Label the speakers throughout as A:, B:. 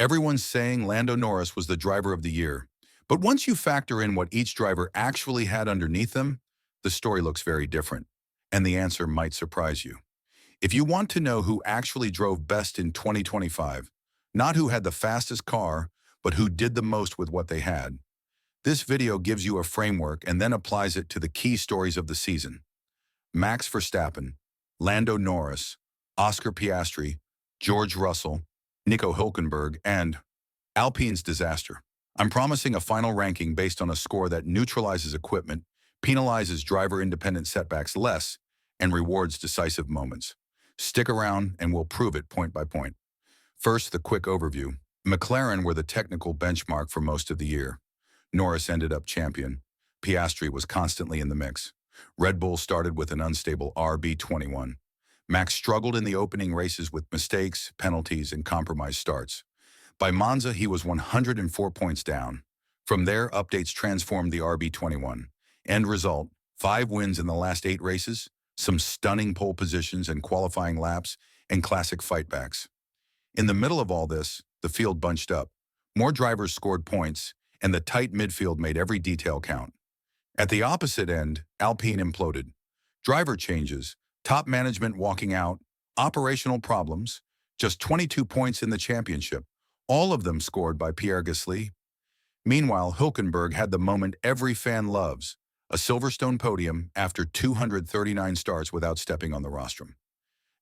A: Everyone's saying Lando Norris was the driver of the year. But once you factor in what each driver actually had underneath them, the story looks very different. And the answer might surprise you. If you want to know who actually drove best in 2025, not who had the fastest car, but who did the most with what they had, this video gives you a framework and then applies it to the key stories of the season. Max Verstappen, Lando Norris, Oscar Piastri, George Russell, Nico Hülkenberg, and Alpine's disaster. I'm promising a final ranking based on a score that neutralizes equipment, penalizes driver-independent setbacks less, and rewards decisive moments. Stick around and we'll prove it point by point. First, the quick overview. McLaren were the technical benchmark for most of the year. Norris ended up champion. Piastri was constantly in the mix. Red Bull started with an unstable RB21. Max struggled in the opening races with mistakes, penalties, and compromised starts. By Monza, he was 104 points down. From there, updates transformed the RB21. End result, 5 wins in the last 8 races, some stunning pole positions and qualifying laps, and classic fightbacks. In the middle of all this, the field bunched up. More drivers scored points, and the tight midfield made every detail count. At the opposite end, Alpine imploded. Driver changes, top management walking out, operational problems, just 22 points in the championship, all of them scored by Pierre Gasly. Meanwhile, Hülkenberg had the moment every fan loves, a Silverstone podium after 239 starts without stepping on the rostrum.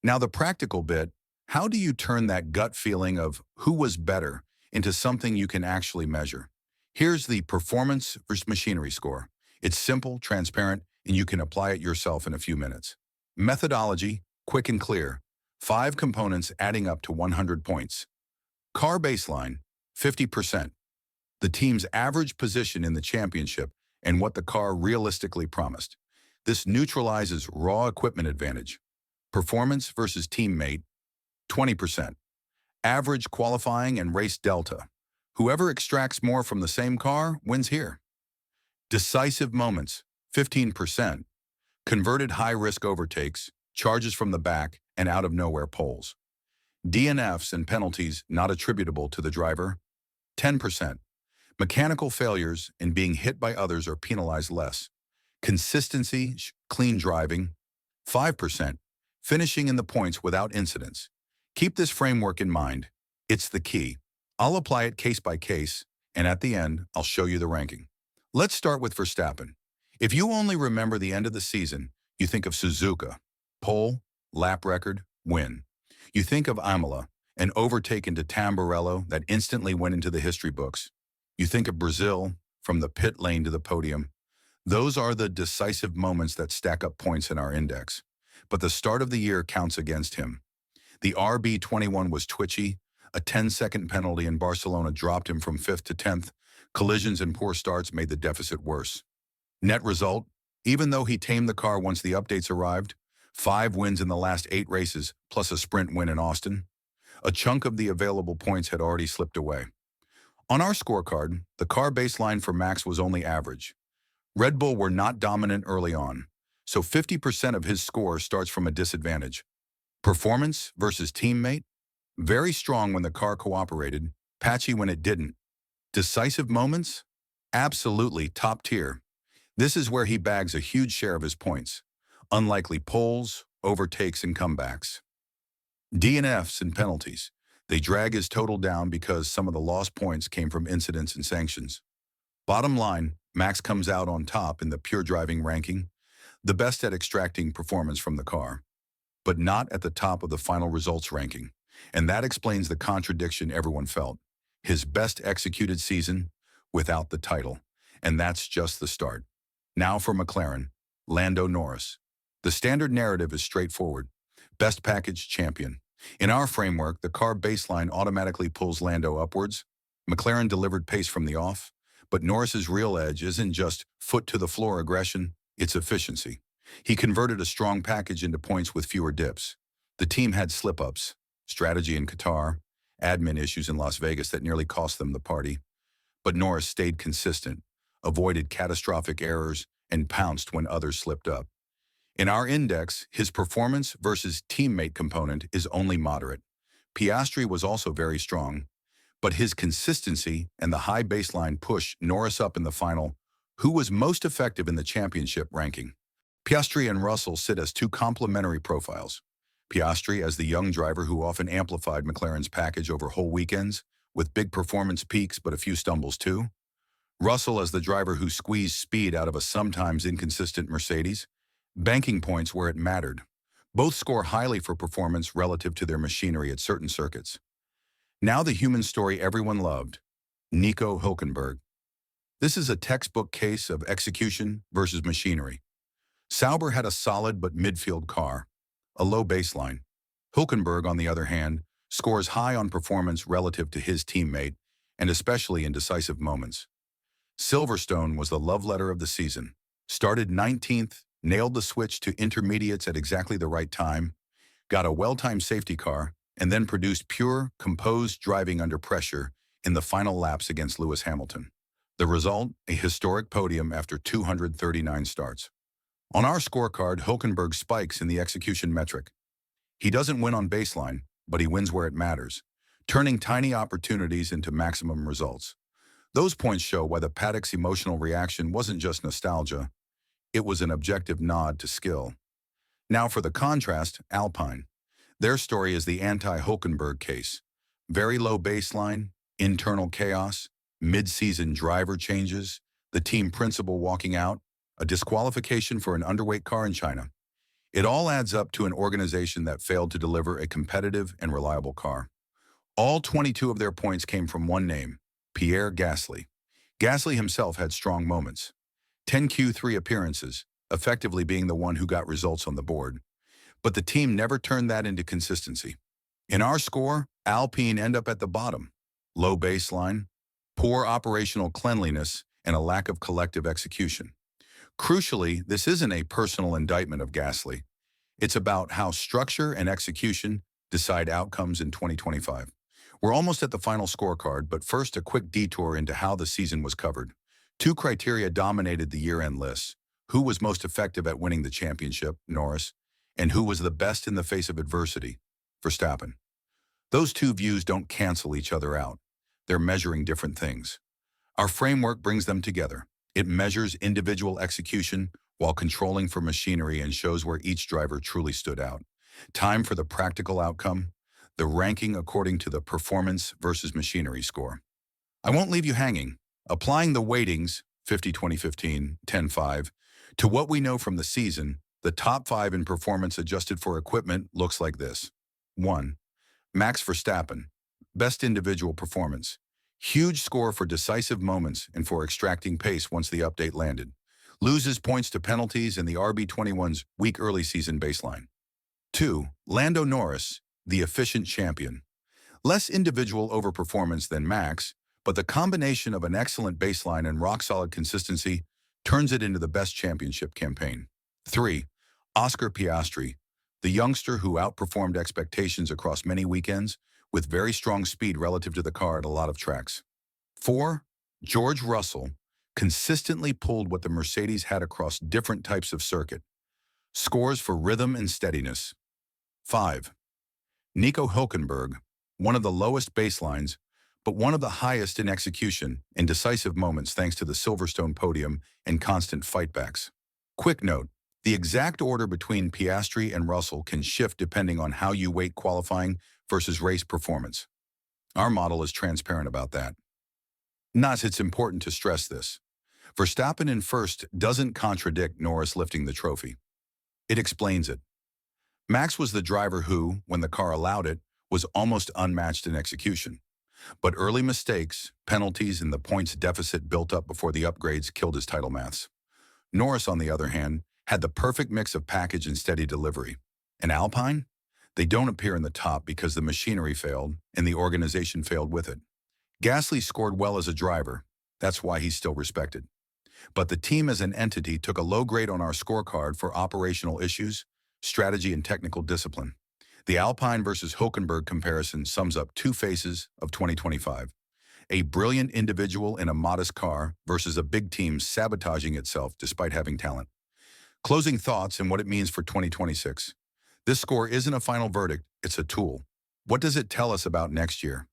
A: Now the practical bit, how do you turn that gut feeling of who was better into something you can actually measure? Here's the performance versus machinery score. It's simple, transparent, and you can apply it yourself in a few minutes. Methodology, quick and clear. 5 components adding up to 100 points. Car baseline, 50%. The team's average position in the championship and what the car realistically promised. This neutralizes raw equipment advantage. Performance versus teammate, 20%. Average qualifying and race delta. Whoever extracts more from the same car wins here. Decisive moments, 15%. Converted high-risk overtakes, charges from the back, and out-of-nowhere poles. DNFs and penalties not attributable to the driver, 10%. Mechanical failures and being hit by others are penalized less. Consistency, clean driving, 5%. Finishing in the points without incidents. Keep this framework in mind. It's the key. I'll apply it case by case, and at the end, I'll show you the ranking. Let's start with Verstappen. If you only remember the end of the season, you think of Suzuka, pole, lap record, win. You think of Imola, an overtake into Tamburello that instantly went into the history books. You think of Brazil, from the pit lane to the podium. Those are the decisive moments that stack up points in our index. But the start of the year counts against him. The RB21 was twitchy. A 10-second penalty in Barcelona dropped him from 5th to 10th. Collisions and poor starts made the deficit worse. Net result, even though he tamed the car once the updates arrived, 5 wins in the last 8 races, plus a sprint win in Austin. A chunk of the available points had already slipped away. On our scorecard, the car baseline for Max was only average. Red Bull were not dominant early on, so 50% of his score starts from a disadvantage. Performance versus teammate? Very strong when the car cooperated, patchy when it didn't. Decisive moments? Absolutely top tier. This is where he bags a huge share of his points. Unlikely poles, overtakes, and comebacks. DNFs and penalties. They drag his total down because some of the lost points came from incidents and sanctions. Bottom line, Max comes out on top in the pure driving ranking, the best at extracting performance from the car, but not at the top of the final results ranking. And that explains the contradiction everyone felt. His best executed season without the title. And that's just the start. Now for McLaren, Lando Norris. The standard narrative is straightforward. Best package champion. In our framework, the car baseline automatically pulls Lando upwards. McLaren delivered pace from the off, but Norris's real edge isn't just foot-to-the-floor aggression, it's efficiency. He converted a strong package into points with fewer dips. The team had slip-ups, strategy in Qatar, admin issues in Las Vegas that nearly cost them the party. But Norris stayed consistent, avoided catastrophic errors, and pounced when others slipped up. In our index, his performance versus teammate component is only moderate. Piastri was also very strong, But his consistency and the high baseline push Norris up in the final. Who was most effective in the championship ranking? Piastri and Russell sit as two complementary profiles. Piastri as the young driver who often amplified McLaren's package over whole weekends, with big performance peaks but a few stumbles too. Russell as the driver who squeezed speed out of a sometimes inconsistent Mercedes, banking points where it mattered. Both score highly for performance relative to their machinery at certain circuits. Now the human story everyone loved, Nico Hülkenberg. This is a textbook case of execution versus machinery. Sauber had a solid but midfield car, a low baseline. Hülkenberg, on the other hand, scores high on performance relative to his teammate, and especially in decisive moments. Silverstone was the love letter of the season. Started 19th, nailed the switch to intermediates at exactly the right time, got a well-timed safety car, and then produced pure, composed driving under pressure in the final laps against Lewis Hamilton. The result, a historic podium after 239 starts. On our scorecard, Hülkenberg spikes in the execution metric. He doesn't win on baseline, but he wins where it matters, turning tiny opportunities into maximum results. Those points show why the paddock's emotional reaction wasn't just nostalgia, it was an objective nod to skill. Now for the contrast, Alpine. Their story is the anti-Hülkenberg case. Very low baseline, internal chaos, mid-season driver changes, the team principal walking out, a disqualification for an underweight car in China. It all adds up to an organization that failed to deliver a competitive and reliable car. All 22 of their points came from one name, Pierre Gasly. Gasly himself had strong moments. 10 Q3 appearances, effectively being the one who got results on the board. But the team never turned that into consistency. In our score, Alpine end up at the bottom. Low baseline, poor operational cleanliness, and a lack of collective execution. Crucially, this isn't a personal indictment of Gasly. It's about how structure and execution decide outcomes in 2025. We're almost at the final scorecard, but first a quick detour into how the season was covered. Two criteria dominated the year-end lists. Who was most effective at winning the championship, Norris, and who was the best in the face of adversity, Verstappen. Those two views don't cancel each other out. They're measuring different things. Our framework brings them together. It measures individual execution while controlling for machinery and shows where each driver truly stood out. Time for the practical outcome, the ranking according to the performance versus machinery score. I won't leave you hanging. Applying the weightings, 50-20-15, 10-5, to what we know from the season, the top 5 in performance adjusted for equipment looks like this. 1. Max Verstappen, best individual performance. Huge score for decisive moments and for extracting pace once the update landed. Loses points to penalties and the RB21's weak early season baseline. 2. Lando Norris, the efficient champion. Less individual overperformance than Max, but the combination of an excellent baseline and rock-solid consistency turns it into the best championship campaign. 3. Oscar Piastri, the youngster who outperformed expectations across many weekends with very strong speed relative to the car at a lot of tracks. 4. George Russell consistently pulled what the Mercedes had across different types of circuit. Scores for rhythm and steadiness. 5. Nico Hülkenberg, one of the lowest baselines, but one of the highest in execution in decisive moments thanks to the Silverstone podium and constant fightbacks. Quick note, the exact order between Piastri and Russell can shift depending on how you weight qualifying versus race performance. Our model is transparent about that. Thus, it's important to stress this. Verstappen in first doesn't contradict Norris lifting the trophy. It explains it. Max was the driver who, when the car allowed it, was almost unmatched in execution. But early mistakes, penalties, and the points deficit built up before the upgrades killed his title maths. Norris, on the other hand, had the perfect mix of package and steady delivery. And Alpine? They don't appear in the top because the machinery failed and the organization failed with it. Gasly scored well as a driver. That's why he's still respected. But the team as an entity took a low grade on our scorecard for operational issues, strategy, and technical discipline. The Alpine versus Hülkenberg comparison sums up two faces of 2025. A brilliant individual in a modest car versus a big team sabotaging itself despite having talent. Closing thoughts and what it means for 2026. This score isn't a final verdict, it's a tool. What does it tell us about next year?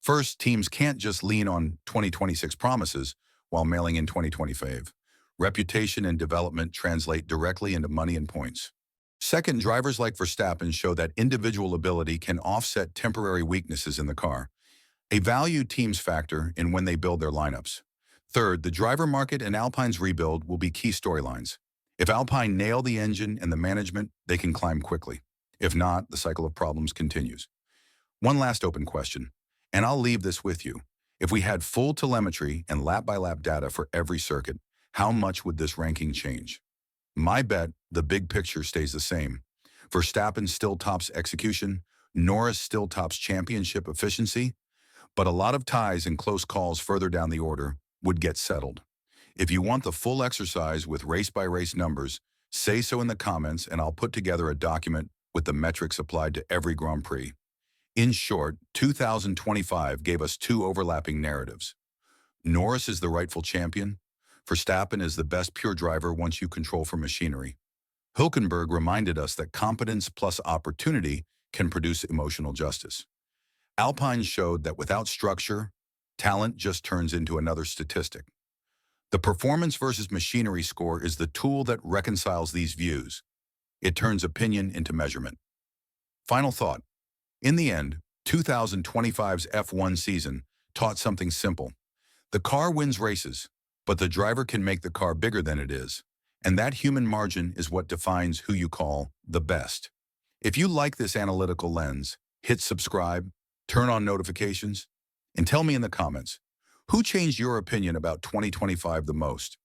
A: First, teams can't just lean on 2026 promises while mailing in 2025. Reputation and development translate directly into money and points. Second, drivers like Verstappen show that individual ability can offset temporary weaknesses in the car, a value teams factor in when they build their lineups. Third, the driver market and Alpine's rebuild will be key storylines. If Alpine nail the engine and the management, they can climb quickly. If not, the cycle of problems continues. One last open question, and I'll leave this with you. If we had full telemetry and lap-by-lap data for every circuit, how much would this ranking change? My bet, the big picture stays the same. Verstappen still tops execution, Norris still tops championship efficiency, but a lot of ties and close calls further down the order would get settled. If you want the full exercise with race-by-race numbers, say so in the comments and I'll put together a document with the metrics applied to every Grand Prix. In short, 2025 gave us two overlapping narratives. Norris is the rightful champion. Verstappen is the best pure driver once you control for machinery. Hülkenberg reminded us that competence plus opportunity can produce emotional justice. Alpine showed that without structure, talent just turns into another statistic. The performance versus machinery score is the tool that reconciles these views. It turns opinion into measurement. Final thought. In the end, 2025's F1 season taught something simple. The car wins races, but the driver can make the car bigger than it is. And that human margin is what defines who you call the best. If you like this analytical lens, hit subscribe, turn on notifications, and tell me in the comments, who changed your opinion about 2025 the most?